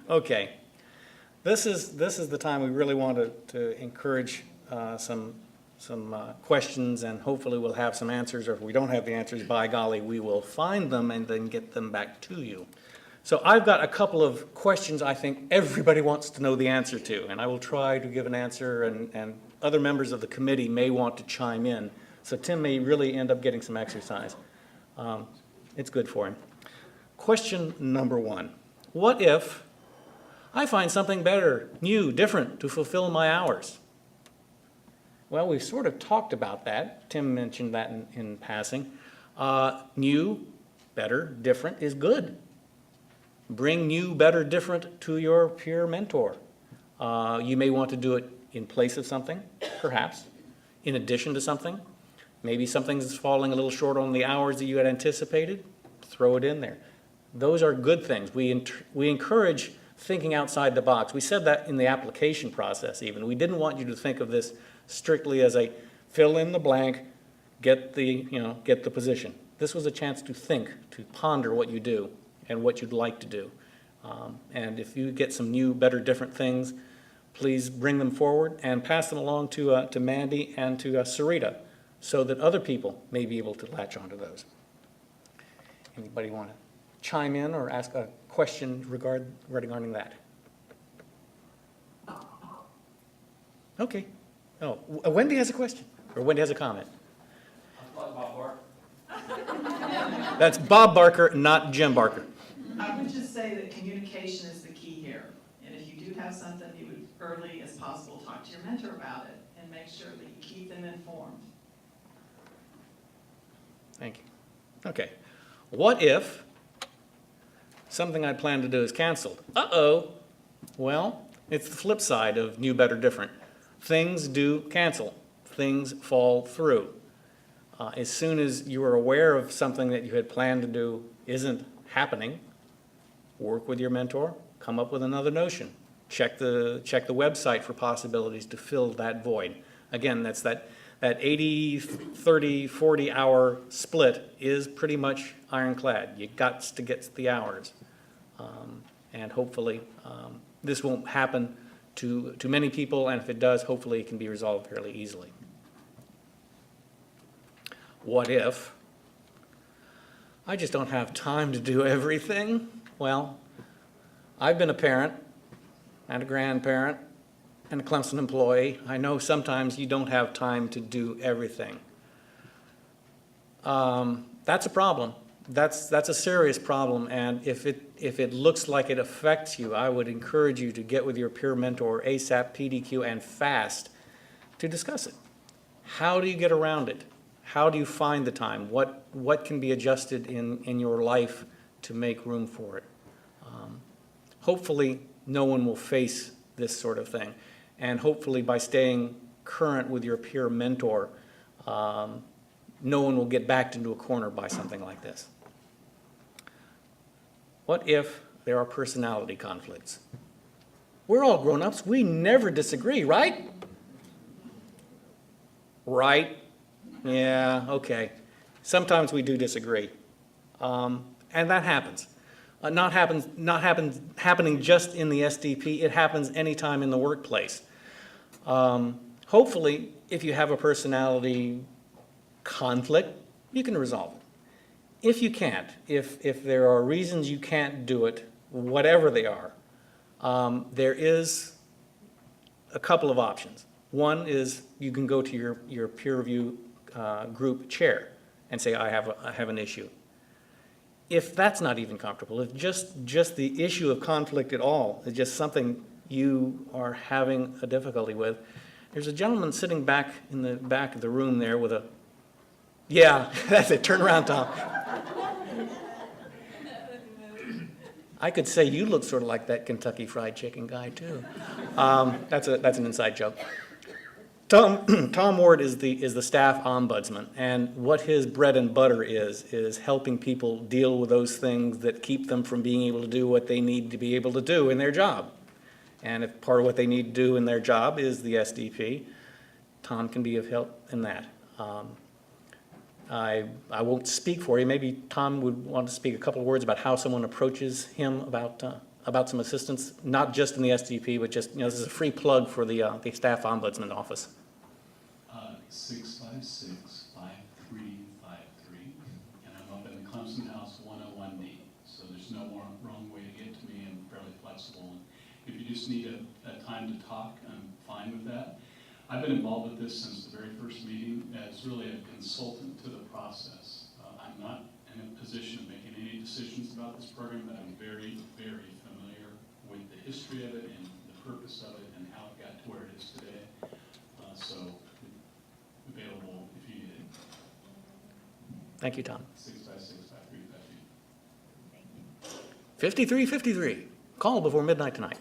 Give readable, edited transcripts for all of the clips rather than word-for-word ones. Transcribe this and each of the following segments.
Okay. This is the time we really want to encourage some questions, and hopefully we'll have some answers, or if we don't have the answers, by golly, we will find them and then get them back to you. So I've got a couple of questions I think everybody wants to know the answer to, and I will try to give an answer, and other members of the committee may want to chime in. So Tim may really end up getting some exercise. It's good for him. Question number one. What if I find something better, new, different to fulfill my hours? Well, we've sort of talked about that. Tim mentioned that in passing. New, better, different is good. Bring new, better, different to your peer mentor. You may want to do it in place of something, perhaps, in addition to something. Maybe something's falling a little short on the hours that you had anticipated. Throw it in there. Those are good things. We encourage thinking outside the box. We said that in the application process even. We didn't want you to think of this strictly as a fill in the blank, get the position. This was a chance to think, to ponder what you do and what you'd like to do. And if you get some new, better, different things, please bring them forward and pass them along to Mandy and to Sarita, so that other people may be able to latch onto those. Anybody want to chime in or ask a question regarding that? Okay. Oh, Wendy has a question, or Wendy has a comment. Bob Barker. That's Bob Barker, not Jim Barker. I would just say that communication is the key here. And if you do have something, you would early as possible talk to your mentor about it and make sure that you keep them informed. Thank you. Okay. What if something I plan to do is canceled? Uh-oh. Well, it's the flip side of new, better, different. Things do cancel. Things fall through. As soon as you are aware of something that you had planned to do isn't happening, work with your mentor, come up with another notion. Check the website for possibilities to fill that void. Again, that's that 80, 30, 40 hour split is pretty much ironclad. You got to get the hours. And hopefully this won't happen to many people, and if it does, hopefully it can be resolved fairly easily. What if I just don't have time to do everything? Well, I've been a parent and a grandparent and a Clemson employee. I know sometimes you don't have time to do everything. That's a problem. That's a serious problem, and if it looks like it affects you, I would encourage you to get with your peer mentor ASAP, PDQ, and fast to discuss it. How do you get around it? How do you find the time? What can be adjusted in your life to make room for it? Hopefully, no one will face this sort of thing, and hopefully by staying current with your peer mentor, no one will get backed into a corner by something like this. What if there are personality conflicts? We're all grown-ups. We never disagree, right? Right? Yeah, okay. Sometimes we do disagree. And that happens. Not happening just in the SDP. It happens anytime in the workplace. Hopefully, if you have a personality conflict, you can resolve it. If you can't, if there are reasons you can't do it, whatever they are, there is a couple of options. One is you can go to your peer review group chair and say, I have an issue. If that's not even comfortable, if just the issue of conflict at all is just something you are having a difficulty with, there's a gentleman sitting back in the back of the room there with a, yeah, that's it, turn around, Tom. I could say you look sort of like that Kentucky Fried Chicken guy too. That's an inside joke. Tom Ward is the staff ombudsman, and what his bread and butter is helping people deal with those things that keep them from being able to do what they need to be able to do in their job. And if part of what they need to do in their job is the SDP, Tom can be of help in that. I won't speak for you. Maybe Tom would want to speak a couple of words about how someone approaches him about about some assistance, not just in the SDP, but just, this is a free plug for the Staff Ombudsman Office. 656-5353, and I'm up in the Clemson House 101D, so there's no wrong way to get to me. I'm fairly flexible, and if you just need a time to talk, I'm fine with that. I've been involved with this since the very first meeting as really a consultant to the process. I'm not in a position of making any decisions about this program, but I'm very, very familiar with the history of it and the purpose of it and how it got to where it is today. So available if you need it. Thank you, Tom. 656-5353. 5353. Call before midnight tonight.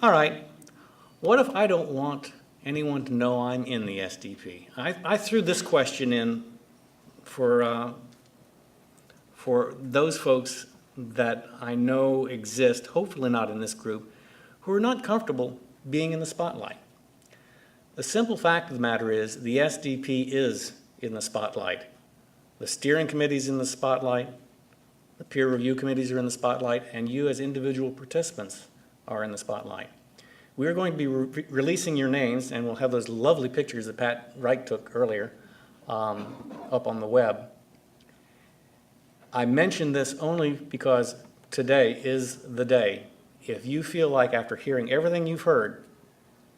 All right. What if I don't want anyone to know I'm in the SDP? I threw this question in for those folks that I know exist, hopefully not in this group, who are not comfortable being in the spotlight. The simple fact of the matter is the SDP is in the spotlight. The steering committee's in the spotlight, the peer review committees are in the spotlight, and you as individual participants are in the spotlight. We're going to be releasing your names, and we'll have those lovely pictures that Pat Wright took earlier up on the web. I mention this only because today is the day. If you feel like after hearing everything you've heard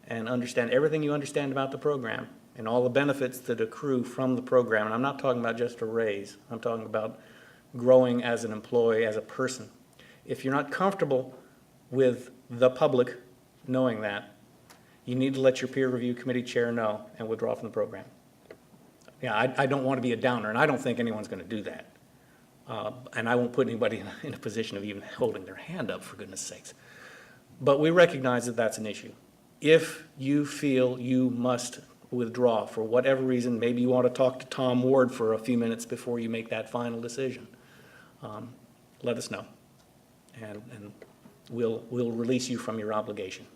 and understand everything you understand about the program and all the benefits that accrue from the program, and I'm not talking about just a raise, I'm talking about growing as an employee, as a person. If you're not comfortable with the public knowing that, you need to let your peer review committee chair know and withdraw from the program. Yeah, I don't want to be a downer, and I don't think anyone's going to do that. And I won't put anybody in a position of even holding their hand up, for goodness sakes. But we recognize that that's an issue. If you feel you must withdraw for whatever reason, maybe you want to talk to Tom Ward for a few minutes before you make that final decision, let us know. And we'll release you from your obligation.